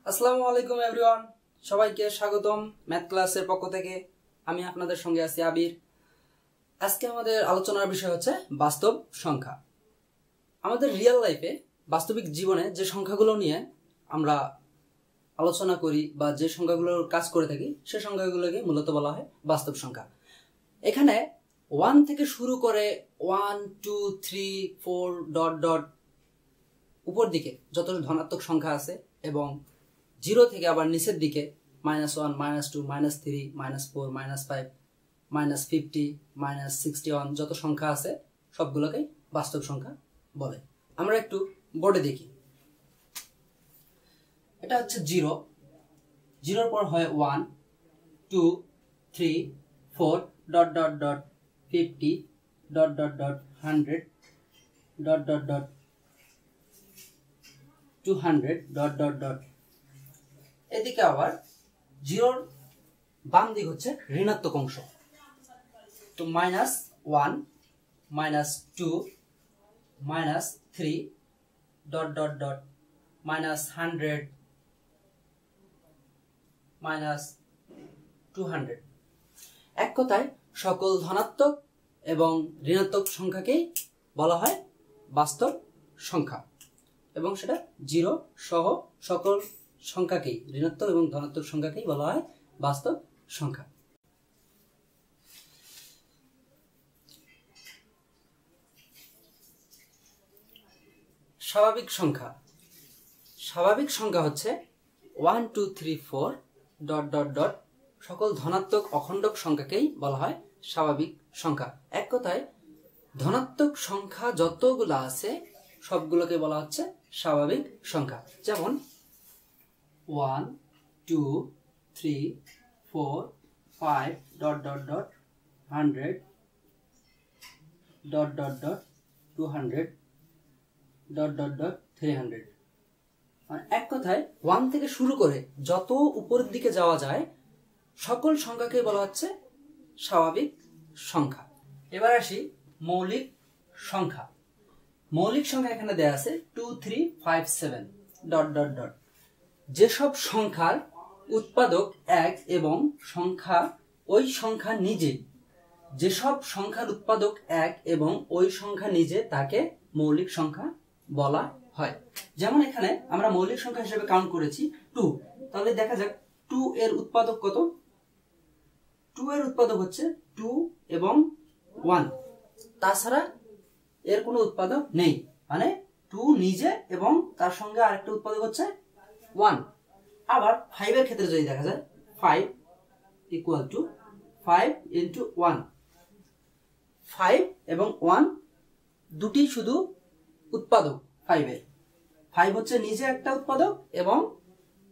আসসালামু আলাইকুম এভরিওয়ান, সবাইকে স্বাগতম ম্যাথ ক্লাসের পক্ষ থেকে। আমি আপনাদের সঙ্গে আছি আবির। আজকে আমাদের আলোচনার বিষয় হচ্ছে বাস্তব সংখ্যা। আমাদের রিয়েল লাইফে, বাস্তবিক জীবনে যে সংখ্যাগুলো নিয়ে আমরা আলোচনা করি বা যে সংখ্যাগুলোর কাজ করে থাকি, সে সংখ্যাগুলোকে মূলত বলা হয় বাস্তব সংখ্যা। এখানে 1 থেকে শুরু করে 1, 2, 3, 4 ডট ডট উপর দিকে যত ধনাত্মক সংখ্যা আছে এবং 0 থেকে আবার নিচের দিকে -1, -2, -3, -4, -5, -50, -61 যত সংখ্যা আছে সবগুলোকেই বাস্তব সংখ্যা বলে। আমরা একটু বোর্ডে দেখি। এটা হচ্ছে 0, 0 পর হয় 1, 2, 3, 4 dot dot dot 50 dot dot dot 100 dot dot dot 200 dot dot dot. এদিকে আবার 0-র বাম দিক হচ্ছে ঋণাত্মক অংশ, তো -1, -2, -3 ডট ডট ডট -100 -200। এক কথায় সকল ধনাত্মক এবং ঋণাত্মক সংখ্যাকেই বলা হয় বাস্তব সংখ্যা, এবং সেটা 0 সহ সকল সংখ্যাকেই, ঋণাত্মক এবং ধনাত্মক সংখ্যাকেই বলা হয় বাস্তব সংখ্যা। স্বাভাবিক সংখ্যা। স্বাভাবিক সংখ্যা হচ্ছে 1, 2, 3, 4 ডট ডট ডট সকল ধনাত্মক অখণ্ডক সংখ্যাকেই বলা হয় স্বাভাবিক সংখ্যা। এক কথায় ধনাত্মক সংখ্যা যতগুলো আছে সবগুলোকে বলা হচ্ছে স্বাভাবিক সংখ্যা। যেমন 1, 2, 3, 4, 5 dot dot dot 100 dot dot dot 200 dot dot dot 300। এক কথায় 1 থেকে শুরু করে যত উপরের দিকে যাওয়া যায় সকল সংখ্যাকে বলা হচ্ছে স্বাভাবিক সংখ্যা। এবার আসি মৌলিক সংখ্যা। মৌলিক সংখ্যা এখানে দেয়া আছে 2, 3, 5, 7 ডট ডট ডট। যেসব সংখ্যার উৎপাদক 1 এবং সংখ্যা ওই সংখ্যা নিজে, যেসব সংখ্যার উৎপাদক 1 এবং ওই সংখ্যা নিজে, তাকে মৌলিক সংখ্যা বলা হয়। যেমন এখানে আমরা মৌলিক সংখ্যা হিসেবে কাউন্ট করেছি 2, তাহলে দেখা যাক 2 এর উৎপাদক কত। 2 এর উৎপাদক হচ্ছে 2 এবং 1, তাছাড়া এর কোনো উৎপাদক নেই, মানে 2 নিজে এবং তার সঙ্গে আরেকটা উৎপাদক হচ্ছে 1। আবার 5 এর ক্ষেত্রে যদি দেখা যায় 5 ইকুয়াল টু 5 ইন্টু 1, 5 এবং 1 দুটি শুধু উৎপাদক 5 এর। 5 হচ্ছে নিজে একটা উৎপাদক এবং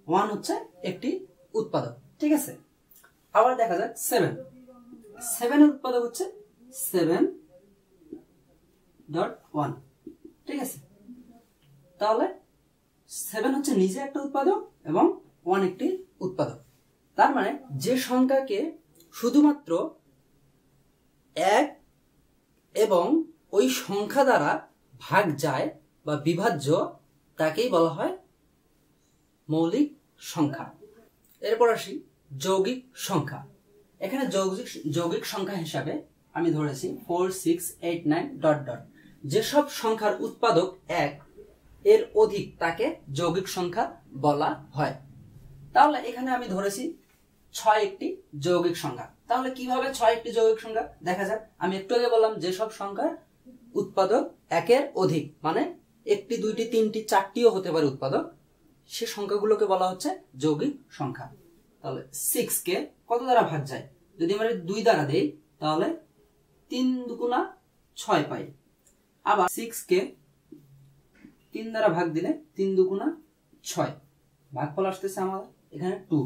1 হচ্ছে একটি উৎপাদক, ঠিক আছে। আবার দেখা যাক 7 এর উৎপাদক হচ্ছে 7.1, ঠিক আছে। তাহলে 7 হচ্ছে নিজে একটা উৎপাদক এবং 1 একটি উৎপাদক। তার মানে যে সংখ্যাকে শুধুমাত্র 1 এবং ওই সংখ্যা দ্বারা ভাগ যায় বা বিভাজ্য, তাকেই বলা হয় মৌলিক সংখ্যা। এরপর আসি যৌগিক সংখ্যা। এখানে যৌগিক সংখ্যা হিসাবে আমি ধরেছি 4, 6, 8, 9 ডট ডট। যেসব সংখ্যার উৎপাদক 1 এর অধিক তাকে যৌগিক সংখ্যা বলা হয়। তাহলে এখানে আমি ধরেছি 6 একটি যৌগিক সংখ্যা। তাহলে কিভাবে 6 একটি যৌগিক সংখ্যা দেখা যাক। আমি একটু আগে বললাম যেসব সংখ্যার উৎপাদক 1 এর অধিক, মানে 1টি, 2টি, 3টি, 4টিও হতে পারে উৎপাদক, সে সংখ্যাগুলোকে বলা হচ্ছে যৌগিক সংখ্যা। তাহলে 6 কে কত দ্বারা ভাগ যায়? যদি আমরা 2 দ্বারা দেই তাহলে 3 দুগুণা 6 পাই। আবার 6 কে 3 দ্বারা ভাগ দিলে 3 দুগুণা 6, ভাগফল আসতেছে আমাদের এখানে 2।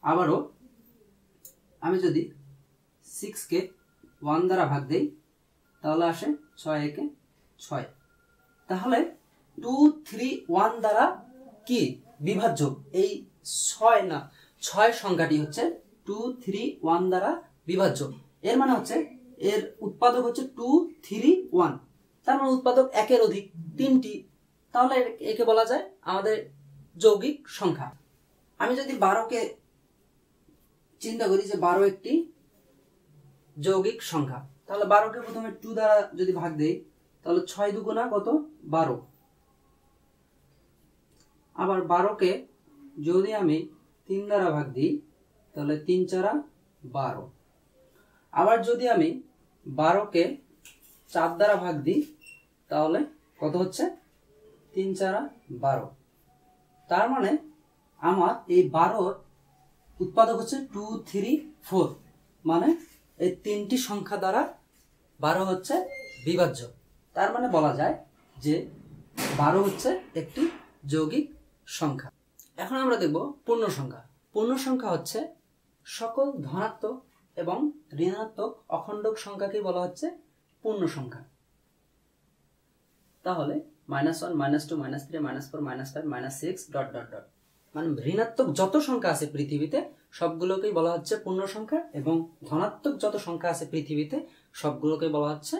আবারও আমি যদি 6 কে 1 দ্বারা ভাগ দেই তাহলে আসে 6 একে 6। তাহলে 2, 3, 1 দ্বারা কি বিভাজ্য? এই 6 সংখ্যাটি হচ্ছে 2, 3, 1 দ্বারা বিভাজ্য। এর মানে হচ্ছে এর উৎপাদক হচ্ছে 2, 3, 1। তার মানে উৎপাদক 1 এর অধিক 3টি তাহলে একে বলা যায় আমাদের যৌগিক সংখ্যা। আমি যদি 12কে চিন্তা করি যে 12 একটি যৌগিক সংখ্যা, তাহলে 12কে প্রথমে 2 দ্বারা যদি ভাগ দেই তাহলে 6 দুগুণা কত 12। আবার 12কে যদি আমি 3 দ্বারা ভাগ দিই তাহলে 3 4 12। আবার যদি আমি 12কে 4 দ্বারা ভাগ দিই তাহলে কত হচ্ছে 3 4 12। তার মানে আমার এই 12র উৎপাদক হচ্ছে 2 3 4, মানে এই তিনটি সংখ্যা দ্বারা 12 হচ্ছে বিভাজ্য। তার মানে বলা যায় যে 12 হচ্ছে একটি যৌগিক সংখ্যা। এখন আমরা দেখব পূর্ণ সংখ্যা। পূর্ণ সংখ্যা হচ্ছে সকল ধনাত্মক এবং ঋণাত্মক অখণ্ডক সংখ্যাকে বলা হচ্ছে পূর্ণ সংখ্যা। তাহলে -1 -2 -3 -4 -5 -6 ... মানে ঋণাত্মক যত সংখ্যা আছে পৃথিবীতে সবগুলোকেই বলা হচ্ছে পূর্ণ সংখ্যা, এবং ধনাত্মক যত সংখ্যা আছে পৃথিবীতে সবগুলোকে বলা হচ্ছে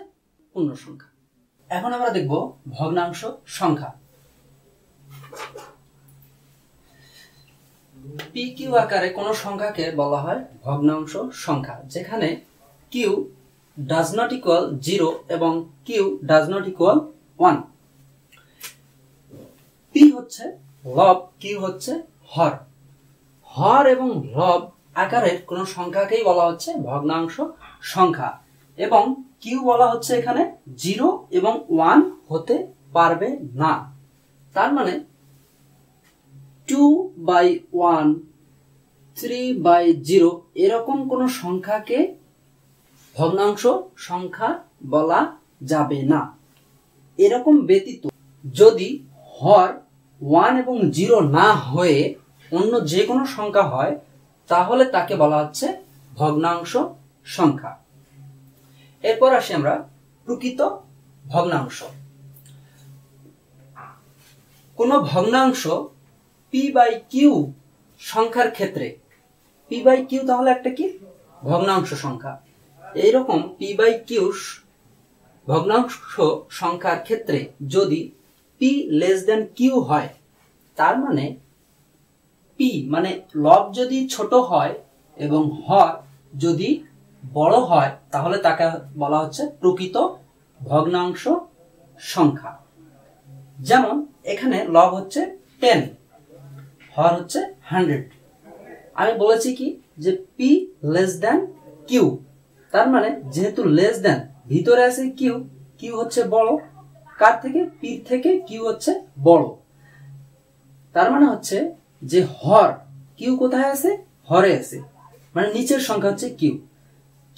পূর্ণ সংখ্যা। এখন আমরা দেখব ভগ্নাংশ সংখ্যা। পি কিউ আকারে কোন সংখ্যাকে বলা হয় ভগ্নাংশ সংখ্যা, যেখানে কিউ ডাজ নট ইকুয়াল 0 এবং Q does not equal 1। P হচ্ছে লব, কিউ হচ্ছে হর। হর এবং লব আকারের কোন সংখ্যাকেই বলা হচ্ছে ভগ্নাংশ সংখ্যা, এবং কিউ বলা হচ্ছে এখানে 0 এবং 1 হতে পারবে না। তার মানে 2/1 3/0 এরকম কোন সংখ্যাকে ভগ্নাংশ সংখ্যা বলা যাবে না। এরকম ব্যতীত যদি হর 1 এবং 0 না হয়ে অন্য যে কোনো সংখ্যা হয় তাহলে তাকে বলা হচ্ছে ভগ্নাংশ সংখ্যা। এরপর আসি আমরা প্রকৃত ভগ্নাংশ। কোন ভগ্নাংশ p/q সংখ্যার ক্ষেত্রে, p/q তাহলে একটা কি ভগ্নাংশ সংখ্যা, এইরকম p/q ভগ্নাংশ সংখ্যার ক্ষেত্রে যদি p < q হয়, তার মানে p মানে লব যদি ছোট হয় এবং হর যদি বড় হয় তাহলে তাকে বলা হচ্ছে প্রকৃত ভগ্নাংশ সংখ্যা। যেমন এখানে লব হচ্ছে 10, হর হচ্ছে 100। আমি বলেছি কি যে p < q, তার মানে যেহেতু লেস দেন ভিতরে আছে কিউ, কিউ হচ্ছে বড়, কার থেকে p থেকে কিউ হচ্ছে বড়। তার মানে হচ্ছে যে হর কিউ কোথায় আছে, হরে আছে, মানে নিচের সংখ্যা হচ্ছে কিউ,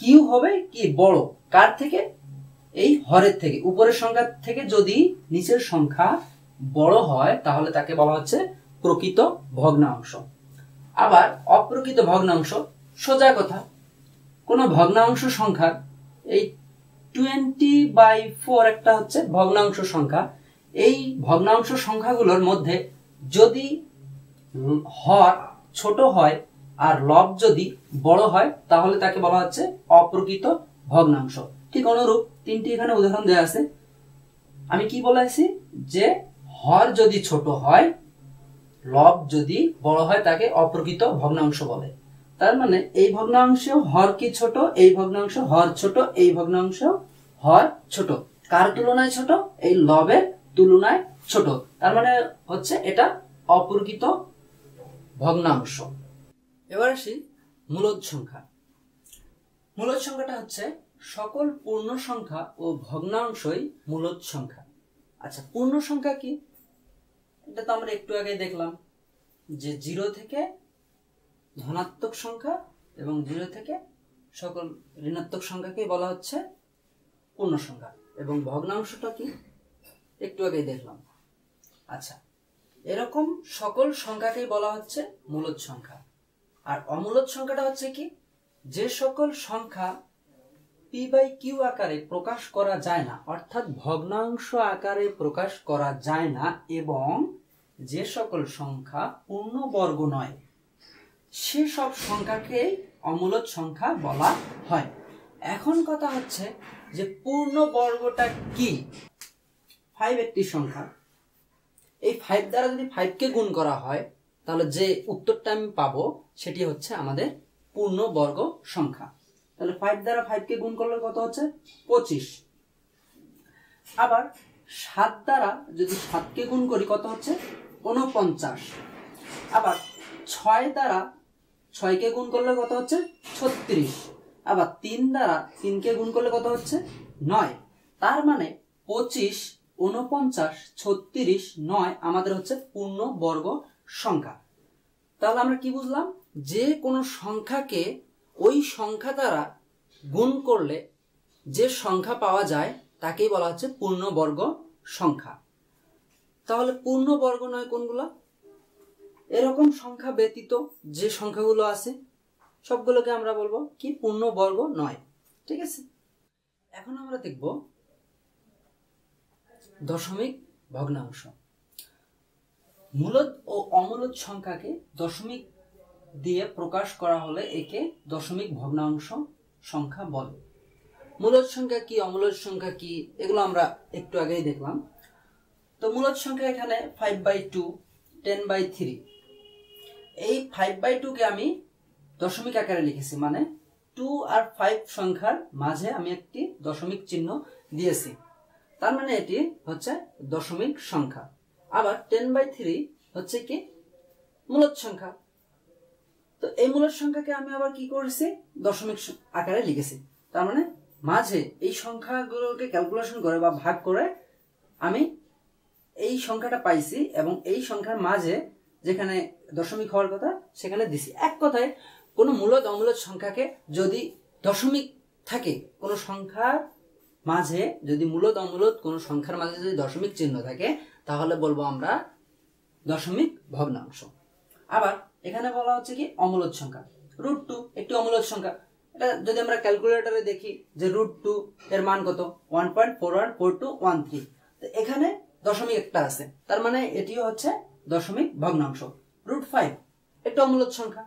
কিউ হবে কি বড় কার থেকে, এই হরের থেকে। উপরের সংখ্যা থেকে যদি নিচের সংখ্যা বড় হয় তাহলে তাকে বলা হচ্ছে প্রকৃত ভগ্নাংশ। আবার অপ্রকৃত ভগ্নাংশ, সোজা কথা, কোন ভগ্নাংশ সংখ্যার এই 20/4 একটা হচ্ছে ভগ্নাংশ সংখ্যা। এই ভগ্নাংশ সংখ্যাগুলোর মধ্যে যদি হর ছোট হয় আর লব যদি বড় হয় তাহলে তাকে বলা হচ্ছে অপ্রকৃত ভগ্নাংশ। ঠিক অনুরূপ তিনটি এখানে উদাহরণ দেওয়া আছে। আমি কি বলেছি যে হর যদি ছোট হয়, লব যদি বড় হয় তাকে অপ্রকৃত ভগ্নাংশ বলে। তার মানে এই ভগ্নাংশ হর কি ছোট, এই ভগ্নাংশ হর ছোট, এই ভগ্নাংশ হর ছোট। কার তুলনায় ছোট, এই লবের তুলনায় ছোট। তার মানে হচ্ছে এটা অপ্রকৃত ভগ্নাংশ। এবার আসি মূলদ সংখ্যা। মূলদ সংখ্যাটা হচ্ছে সকল পূর্ণ সংখ্যা ও ভগ্নাংশই মূলদ সংখ্যা। আচ্ছা, পূর্ণ সংখ্যা কি, এটা তো আমরা একটু আগে দেখলাম যে 0 থেকে ধনাত্মক সংখ্যা এবং 0 থেকে সকল ঋণাত্মক সংখ্যাকে বলা হচ্ছে পূর্ণ সংখ্যা, এবং ভগ্নাংশটা কি একটু আগে দেখলাম। আচ্ছা, এরকম সকল সংখ্যাকেই বলা হচ্ছে মূলদ সংখ্যা। আর অমূলদ সংখ্যাটা হচ্ছে কি, যে সকল সংখ্যা p/q আকারে প্রকাশ করা যায় না, অর্থাৎ ভগ্নাংশ আকারে প্রকাশ করা যায় না, এবং যে সকল সংখ্যা পূর্ণবর্গ নয় সেসব সংখ্যাকে অমূলদ সংখ্যা বলা হয়। এখন কথা হচ্ছে যে পূর্ণবর্গটা কি। 5 একটি সংখ্যা, এই 5 দ্বারা যদি 5 কে গুণ করা হয় তাহলে যে উত্তরটা আমি পাবো সেটি হচ্ছে আমাদের পূর্ণবর্গ সংখ্যা। তাহলে 5 দ্বারা 5 কে গুণ করলে কত হচ্ছে 25। আবার 7 দ্বারা যদি 7 কে গুণ করি কত হচ্ছে 49। আবার 6 দ্বারা 6 কে গুণ করলে কত হচ্ছে 36। আবার 3 দ্বারা 3 কে গুণ করলে কত হচ্ছে 9। তার মানে 25, 49, 36, 9 আমাদের হচ্ছে পূর্ণবর্গ সংখ্যা। তাহলে আমরা কি বুঝলাম, যে কোনো সংখ্যাকে ওই সংখ্যা দ্বারা গুণ করলে যে সংখ্যা পাওয়া যায় তাকেই বলা হচ্ছে পূর্ণবর্গ সংখ্যা। তাহলে পূর্ণবর্গ নয় কোনগুলো? এরকম সংখ্যা ব্যতীত যে সংখ্যাগুলো আছে সবগুলোকে আমরা বলবো কি পূর্ণবর্গ নয়। ঠিক আছে, এখন আমরা দেখব দশমিক ভগ্নাংশ। মূলদ ও অমূলদ সংখ্যাকে দশমিক দিয়ে প্রকাশ করা হলে একে দশমিক ভগ্নাংশ সংখ্যা বলে। মূলদ সংখ্যা কি, অমূলদ সংখ্যা কি, এগুলো আমরা একটু আগেই দেখলাম। তো মূলদ সংখ্যা এখানে 5/2, 10/3। এই 5/2 কে আমি দশমিক আকারে লিখেছি, মানে 2 আর 5 সংখ্যার মাঝে আমি একটি দশমিক চিহ্ন দিয়েছি, তার মানে এটি হচ্ছে দশমিক সংখ্যা। আবার 10/3 হচ্ছে কি মূলদ সংখ্যা। তো এই মূলদ সংখ্যাকে আমি আবার কি করেছি দশমিক আকারে লিখেছি, তার মানে মাঝে এই সংখ্যাগুলোকে ক্যালকুলেশন করে বা ভাগ করে আমি এই সংখ্যাটা পাইছি এবং এই সংখ্যার মাঝে যেখানে দশমিক হওয়ার কথা সেখানে দিছি। এক কথায় কোনো মূলদ অমূলদ সংখ্যাকে যদি দশমিক থাকে, কোনো সংখ্যার মাঝে যদি মূলদ অমূলদ কোনো সংখ্যার মাঝে যদি দশমিক চিহ্ন থাকে তাহলে বলবো আমরা দশমিক ভগ্নাংশ। আবার এখানে বলা হচ্ছে কি অমূলদ সংখ্যা। √2 একটি অমূলদ সংখ্যা। এটা যদি আমরা ক্যালকুলেটরে দেখি যে √2 এর মান কত 1.414213। তো এখানে দশমিক একটা আছে, তার মানে এটিও হচ্ছে দশমিক ভগ্নাংশ। √5 একটা অমূলদ সংখ্যা,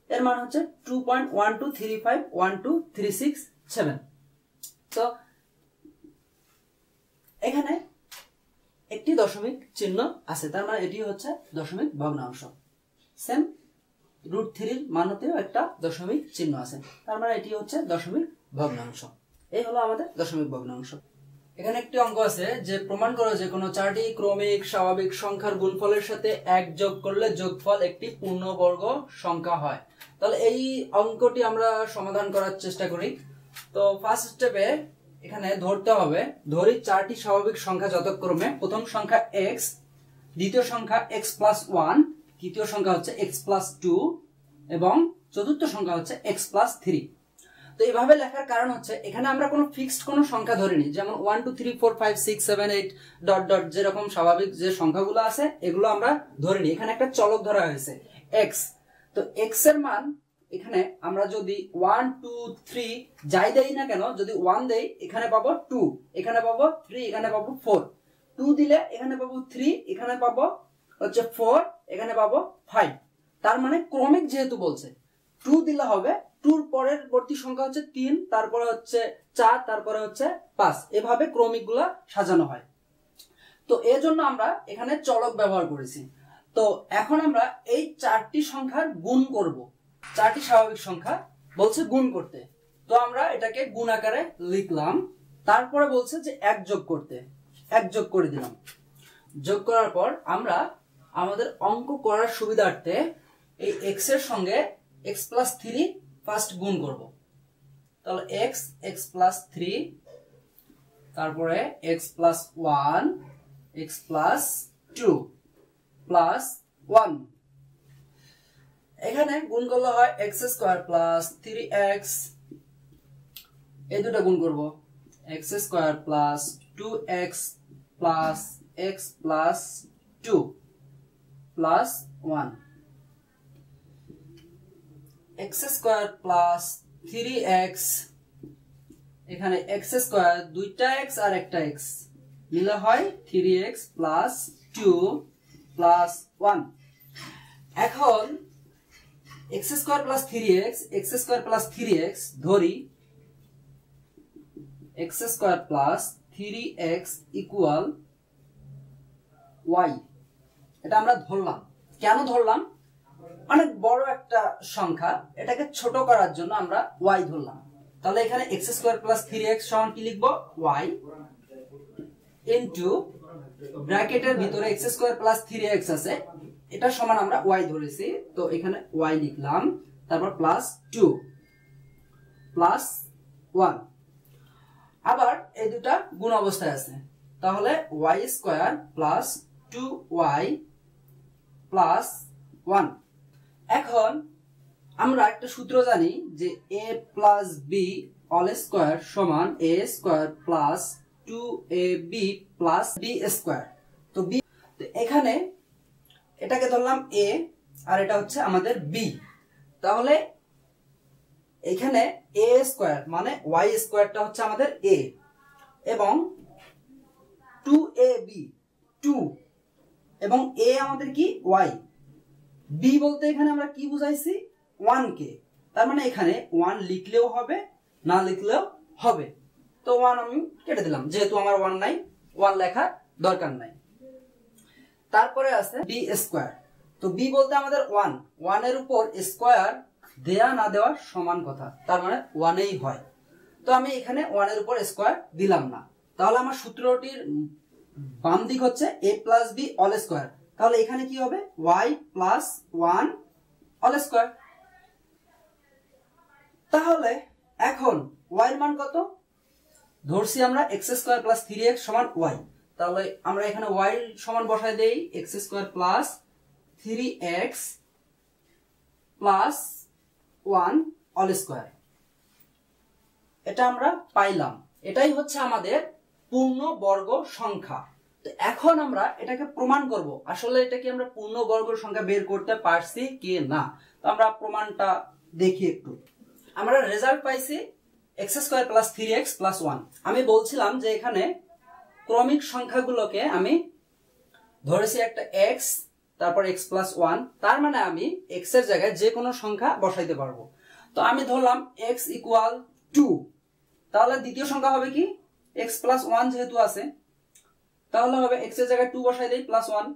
এর মান হচ্ছে 2.12351236 তো এখানে একটি দশমিক চিহ্ন আছে, তার মানে এটি হচ্ছে দশমিক ভগ্নাংশ। সেম √3 এর মানতেও একটা দশমিক চিহ্ন আছে, তার মানে এটি হচ্ছে দশমিক ভগ্নাংশ। এই হলো আমাদের দশমিক ভগ্নাংশ। এখানে একটি অঙ্ক আছে যে প্রমাণ করো যে কোনো 4টি ক্রমিক স্বাভাবিক সংখ্যার গুণফলের সাথে 1 যোগ করলে যোগফল একটি পূর্ণবর্গ সংখ্যা হয়। তাহলে এই অঙ্কটি আমরা সমাধান করার চেষ্টা করি। তো ফার্স্ট স্টেপে এখানে ধরতে হবে, ধরি 4টি স্বাভাবিক সংখ্যা যথাক্রমে প্রথম সংখ্যা x, দ্বিতীয় সংখ্যা x+1, তৃতীয় সংখ্যা হচ্ছে x+2 এবং চতুর্থ সংখ্যা হচ্ছে x+3। তো এইভাবে লেখার কারণ হচ্ছে এখানে আমরা কোনো ফিক্সড কোনো সংখ্যা ধরিনি, যেমন 1 2 3 4 5 6 7 8 ডট ডট যেরকম স্বাভাবিক যে সংখ্যাগুলো আছে এগুলো আমরা ধরিনি। এখানে একটা চলক ধরা হয়েছে x। তো x এর মান এখানে আমরা যদি 1 2 3 যাই দেই না কেন, যদি 1 দেই এখানে পাবো 2, এখানে পাবো 3, এখানে পাবো 4, 2 দিলে এখানে পাবো 3, এখানে পাবো হচ্ছে 4, এখানে পাবো 5। তার মানে ক্রমিক যেহেতু বলছে 2 দিলে হবে 2 এর পরবর্তী সংখ্যা হচ্ছে 3, তারপরে হচ্ছে 4, তারপরে হচ্ছে 5, এভাবে ক্রমিকগুলা সাজানো হয়। তো এর জন্য আমরা এখানে চলক ব্যবহার করেছি। তো এখন আমরা এই 4টি সংখ্যার গুণ করব। 4টি স্বাভাবিক সংখ্যা বলছে গুণ করতে, তো আমরা এটাকে গুণ আকারে লিখলাম। তারপরে বলছে যে 1 যোগ করতে, 1 যোগ করে দিলাম। যোগ করার পর আমরা আমাদের অঙ্ক করার সুবিধার্থে এই x এর সঙ্গে x+3 ফার্স্ট গুণ করব। তাহলে x+3, তারপরে x+1, x+2 +1। এখানে গুণ করলে হয় x² + 3x, এই দুটো গুণ করব x² + 2x + x+2 +1, x² + 3x, এখানে x² দুইটা x আর একটা x মিলে হয় 3x + 2 +1। এখন x² + 3x, x² + 3x ধরি, x² + 3x = ওয়াই, এটা আমরা ধরলাম। কেন ধরলাম? অনেক বড় একটা সংখ্যা, এটাকে ছোট করার জন্য আমরা ওয়াই ধরলাম। তাহলে এখানে এক্স স্কোয়ার প্লাস 3x সমান কি লিখবো? ওয়াই ইন্টু ব্র্যাকেটের ভিতরে এক্স স্কোয়ার প্লাস 3x আছে, এটা সমান আমরা ওয়াই ধরেছি, তো এখানে ওয়াই লিখলাম, তারপর প্লাস 2 প্লাস 1। আবার এই দুটা গুণ অবস্থায় আছে, তাহলে Y square plus 2y plus 1। এখন আমরা একটা সূত্র জানি যে a plus B all square সমান a square plus 2ab plus b square. তো b, তো এখানে এটাকে ধরলাম a আর এটা হচ্ছে আমাদের b, তাহলে এখানে a স্কোয়ার মানে y স্কোয়ারটা হচ্ছে আমাদের a এবং 2ab 2 এবং a আমাদের কি y, b বলতে এখানে আমরা কি বুঝাইছি? 1 কে, তার মানে এখানে 1 লিখলেও হবে না লিখলেও হবে, তো 1 আমি কেটে দিলাম, যেহেতু আমার 1 নাই 1 লেখার দরকার নাই। তারপরে আছে b স্কয়ার, তো b বলতে আমাদের 1, 1 এর উপর স্কয়ার দেয়া না দেওয়া সমান কথা, তার মানে 1 এই হয়, তো আমি এখানে 1 এর উপর স্কয়ার দিলাম না। তাহলে আমার সূত্রটির বাম দিক হচ্ছে a plus b all square, তাহলে এখানে কি হবে? y plus 1 all square. তাহলে এখন y এর মান কত? ধরছি আমরা x স্কয়ার প্লাস 3x সমান y, তাহলে আমরা এখানে y সমান বসায় দেই x square plus 3x plus 1 all square. এটা আমরা পাইলাম, এটাই হচ্ছে আমাদের পূর্ণ বর্গ সংখ্যা। তো এখন আমরা এটাকে প্রমাণ করব আসলে এটা কি আমরা পূর্ণ বর্গ সংখ্যা বের করতে পারছি কি না। তো আমরা প্রমাণটা দেখি একটু। আমরা রেজাল্ট পাইছি x square plus 3x plus 1। আমি বলছিলাম যে এখানে ক্রমিক সংখ্যাগুলোকে আমি ধরেছি একটা x, তারপর x প্লাস 1, তার মানে আমি x এর জায়গায় যে কোনো সংখ্যা বসাইতে পারবো। তো আমি ধরলাম x ইকুয়াল 2, তাহলে দ্বিতীয় সংখ্যা হবে কি? x প্লাস 1 যেহেতু আছে, তাহলে হবে x এর জায়গায় 2 বসাই দেই প্লাস 1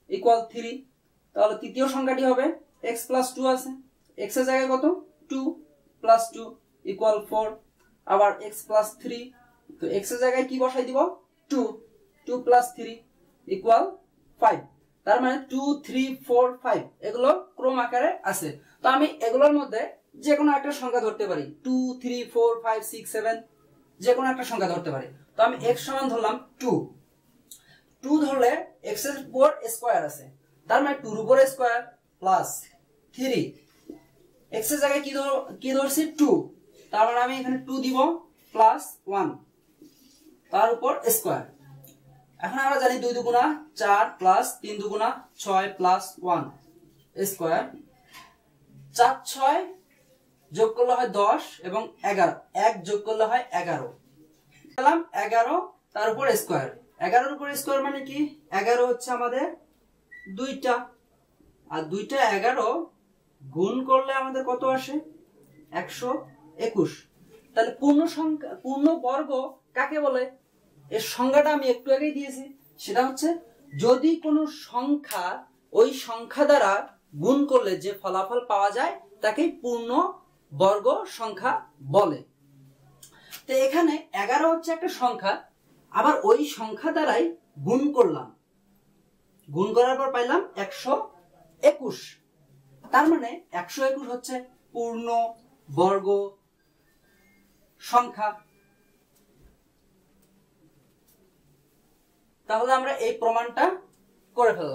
ইকুয়াল 3, তাহলে তৃতীয় সংখ্যাটি হবে x প্লাস 2 আছে, x এর জায়গায় কত? 2 প্লাস 2 ইকুয়াল 4, আবার x প্লাস 3, তো x এর জায়গায় কি বসাই দিব? 2, 2 প্লাস 3 ইকুয়াল 5, তার মানে 2 3 4 5 এগুলো ক্রম আকারে আছে। তো আমি এগুলোর মধ্যে যে কোনো একটা সংখ্যা ধরতে পারি, 2 3 4 5 6 7 যে কোনো একটা সংখ্যা ধরতে পারি। তো আমি x সমান ধরলাম 2, 2 ধরলে x এর উপর স্কয়ার আছে, তার মানে 2 এর উপর স্কয়ার প্লাস 3, x এর জায়গায় কি ধরছি? 2, তার মানে আমি এখানে 2 দিব প্লাস 1 তার উপর স্কয়ার। এখন আমরা জানি 2 দুগুণা 4 প্লাস 3 দুগুণা 6 প্লাস 1 স্কয়ার, 4 6 যোগ করলে হয় 10 এবং 11, 1 যোগ করলে হয় 11, পেলাম 11 তার উপর স্কয়ার। 11 এর উপর স্কয়ার মানে কি? 11 হচ্ছে আমাদের দুইটা, আর দুইটা 11 গুণ করলে আমাদের কত আসে? 121। তাহলে পূর্ণ সংখ্যা, পূর্ণ বর্গ কাকে বলে? এর সংজ্ঞাটা আমি একটু আগেই দিয়েছি, সেটা হচ্ছে যদি কোনো সংখ্যা ওই সংখ্যা দ্বারা গুণ করলে যে ফলাফল পাওয়া যায় তাকে পূর্ণ বর্গ সংখ্যা বলে। তো এখানে 11 হচ্ছে একটা সংখ্যা, আবার ওই সংখ্যা দ্বারাই গুণ করলাম, গুণ করার পর পাইলাম 121, তার মানে 121 হচ্ছে পূর্ণ বর্গ সংখ্যা। তাহলে আমরা এই প্রমাণটা করে ফেললাম।